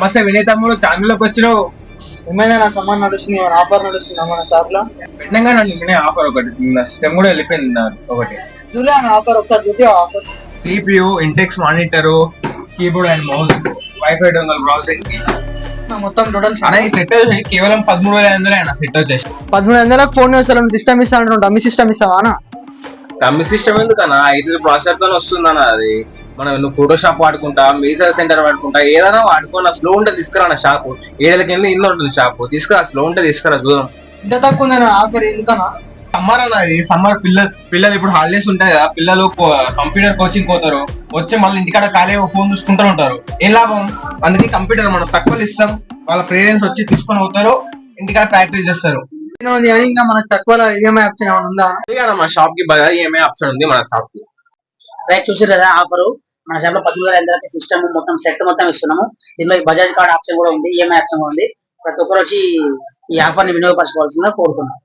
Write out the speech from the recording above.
సమస్య వినే తమ్ముడు ఛానల్లోకి వచ్చినావు. ఏమైనా నా సమాన్ నడుస్తుంది, ఆఫర్ నడుస్తుందా మన షాప్ లో? పెట్టంగా నన్ను వినే ఆఫర్ ఒకటి సిస్టమ్ కూడా వెళ్ళిపోయింది ఒకటి. చూలే ఆఫర్, ఒకసారి చూపి offer. CPU, Intex monitor, keyboard and mouse, wifi dongle, browsing కి మొత్తం టోటల్ అన్న ఈ సెట్ కేవలం 13,500 సెట్ వచ్చేసి. 13,000 ఫోన్ చేస్తాను. సిస్టమ్ ఇస్తా అంటున్నావు, డమ్మీ సిస్టమ్ ఇస్తావా అన్న? డమ్మీ సిస్టమ్ ఎందుకన్నా? 5 ప్రాసెసర్ తో వస్తుందన్న. అది మనం నువ్వు ఫోటోషాప్ వాడుకుంటా, మీసర్ సెంటర్ వాడుకుంటా, ఏదైనా వాడుకున్నా స్లో ఉంటే తీసుకురా. షాప్ 7 కింద ఇల్లు ఉంటుంది. షాప్ తీసుకురా, స్లో ఉంటే తీసుకురా. దూరం ఇంత తక్కువ ఉందన్న ఆఫర్, ఎందుకన్నా? సమ్మర్ అన్నది, సమ్మర్ పిల్లలు ఇప్పుడు హాలిడేస్ ఉంటాయి కదా, పిల్లలు కంప్యూటర్ కోచింగ్ పోతారు, వచ్చి మళ్ళీ ఇంటికాడ ఖాళీ ఫోన్ చూసుకుంటూ ఉంటారు. ఏం లాభం? అందుకే కంప్యూటర్ మనం తక్కువ ఇస్తాం, వాళ్ళ పేరెంట్స్ వచ్చి తీసుకొని పోతారు, ఇంటికాడ ప్రాక్టీస్ చేస్తారు. ఇంకా మనకు తక్కువ ఈఎంఐ ఆప్షన్ ఏమైనా ఉందా? మన షాప్ కి బాగా ఈఎంఐ ఆప్షన్ ఉంది మన షాప్ కి. రైట్, చూసారు కదా ఆఫర్. మన షాప్ లో 13,500 సిస్టమ్ మొత్తం సెట్ మొత్తం ఇస్తున్నాము. దీనిలో బజాజ్ కార్డ్ ఆప్షన్ కూడా ఉంది, ఈఎంఐ ఆప్షన్ కూడా ఉంది. ప్రతి ఒక్కరు వచ్చి ఈ ఆఫర్ ని వినియోగపరచుకోవాల్సిందిగా కోరుతున్నాం.